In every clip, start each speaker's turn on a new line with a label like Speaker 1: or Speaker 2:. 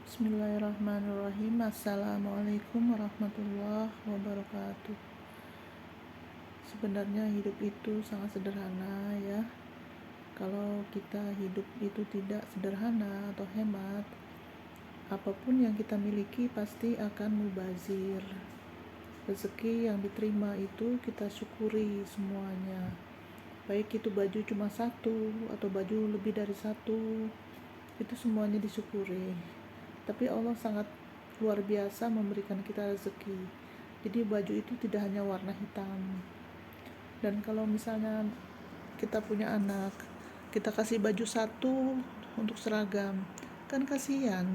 Speaker 1: Bismillahirrahmanirrahim. Assalamualaikum warahmatullahi wabarakatuh. Sebenarnya hidup itu sangat sederhana ya. Kalau kita hidup itu tidak sederhana atau hemat, apapun yang kita miliki pasti akan mubazir. Rezeki yang diterima itu kita syukuri semuanya, baik itu baju cuma satu atau baju lebih dari satu, itu semuanya disyukuri. Tapi Allah sangat luar biasa memberikan kita rezeki. Jadi baju itu tidak hanya warna hitam. Dan kalau misalnya kita punya anak, kita kasih baju satu untuk seragam, kan kasihan.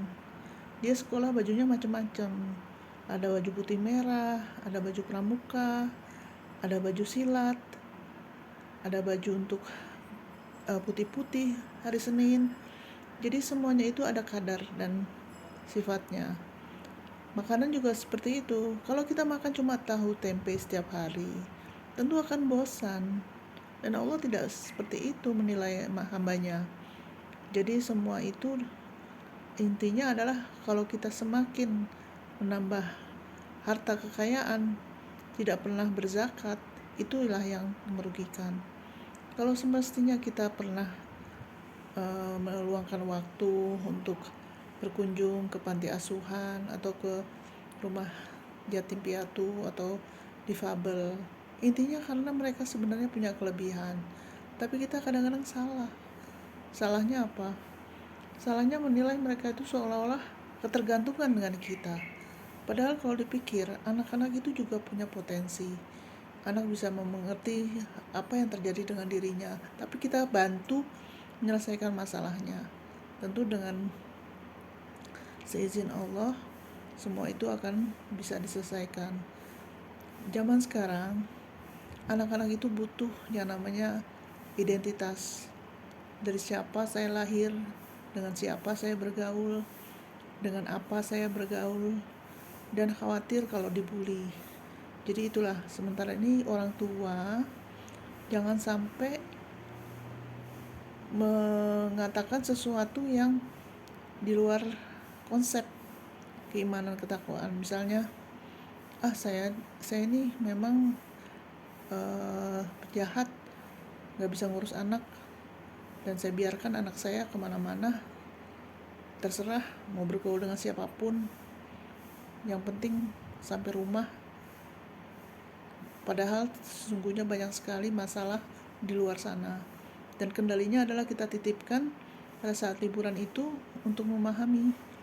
Speaker 1: Dia sekolah bajunya macam-macam. Ada baju putih merah, ada baju pramuka, ada baju silat, ada baju untuk putih-putih hari Senin. Jadi semuanya itu ada kadar dan sifatnya. Makanan juga seperti itu. Kalau kita makan cuma tahu tempe setiap hari, tentu akan bosan. Dan Allah tidak seperti itu menilai hambanya. Jadi semua itu intinya adalah kalau kita semakin menambah harta kekayaan, tidak pernah berzakat, itulah yang merugikan. Kalau semestinya kita pernah meluangkan waktu untuk berkunjung ke panti asuhan atau ke rumah yatim piatu atau difabel, intinya karena mereka sebenarnya punya kelebihan, tapi kita kadang-kadang salah. Salahnya apa? Salahnya menilai mereka itu seolah-olah ketergantungan dengan kita. Padahal kalau dipikir, anak-anak itu juga punya potensi. Anak bisa mengerti apa yang terjadi dengan dirinya, tapi kita bantu menyelesaikan masalahnya. Tentu dengan seizin Allah, semua itu akan bisa diselesaikan. Zaman sekarang, anak-anak itu butuh yang namanya identitas. Dari siapa saya lahir, dengan siapa saya bergaul, dengan apa saya bergaul, dan khawatir kalau dibully. Jadi itulah, sementara ini orang tua jangan sampai mengatakan sesuatu yang di luar konsep keimanan ketakwaan. Misalnya, saya ini memang jahat, nggak bisa ngurus anak, dan saya biarkan anak saya kemana-mana, terserah mau bergaul dengan siapapun, yang penting sampai rumah. Padahal sesungguhnya banyak sekali masalah di luar sana, dan kendalinya adalah kita titipkan pada saat liburan itu untuk memahami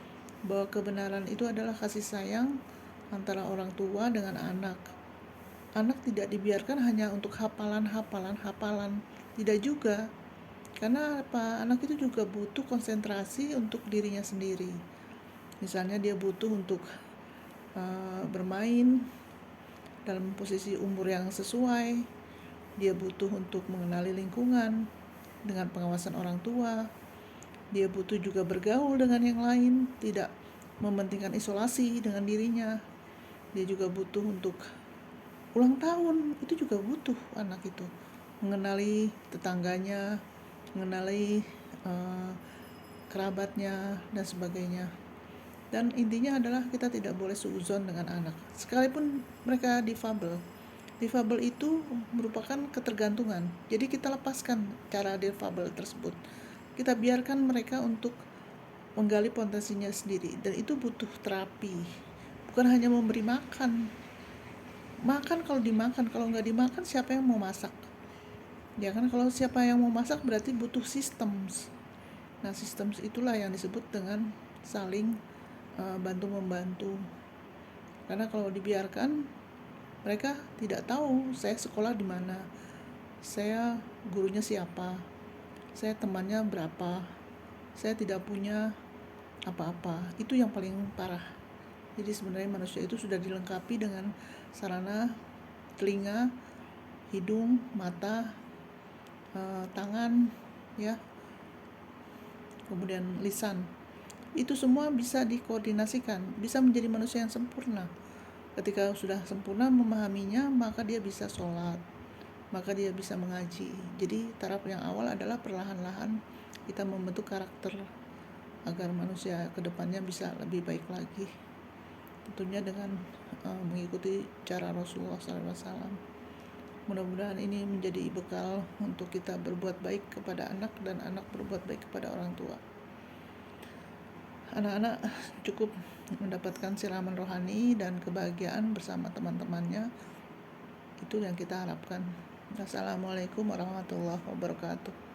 Speaker 1: bahwa kebenaran itu adalah kasih sayang antara orang tua dengan anak. Anak tidak dibiarkan hanya untuk hafalan, tidak juga. Karena anak itu juga butuh konsentrasi untuk dirinya sendiri. Misalnya dia butuh untuk bermain dalam posisi umur yang sesuai. Dia butuh untuk mengenali lingkungan dengan pengawasan orang tua. Dia butuh juga bergaul dengan yang lain, tidak mementingkan isolasi dengan dirinya. Dia juga butuh untuk ulang tahun, itu juga butuh anak itu mengenali tetangganya, mengenali kerabatnya dan sebagainya. Dan intinya adalah kita tidak boleh suuzon dengan anak, sekalipun mereka difabel. Difabel itu merupakan ketergantungan, jadi kita lepaskan cara difabel tersebut. Kita biarkan mereka untuk menggali potensinya sendiri, dan itu butuh terapi. Bukan hanya memberi makan. Makan kalau dimakan, kalau nggak dimakan siapa yang mau masak? Ya kan, kalau siapa yang mau masak berarti butuh systems. Nah, systems itulah yang disebut dengan saling bantu-membantu. Karena kalau dibiarkan, mereka tidak tahu saya sekolah di mana, saya gurunya siapa, saya temannya berapa, saya tidak punya apa-apa. Itu yang paling parah. Jadi sebenarnya manusia itu sudah dilengkapi dengan sarana telinga, hidung, mata, tangan, ya, kemudian lisan. Itu semua bisa dikoordinasikan, bisa menjadi manusia yang sempurna. Ketika sudah sempurna memahaminya, maka dia bisa sholat, maka dia bisa mengaji. Jadi taraf yang awal adalah perlahan-lahan kita membentuk karakter agar manusia kedepannya bisa lebih baik lagi, tentunya dengan mengikuti cara Rasulullah SAW. Mudah-mudahan ini menjadi bekal untuk kita berbuat baik kepada anak dan anak berbuat baik kepada orang tua. Anak-anak cukup mendapatkan siraman rohani dan kebahagiaan bersama teman-temannya. Itu yang kita harapkan. Assalamualaikum warahmatullahi wabarakatuh.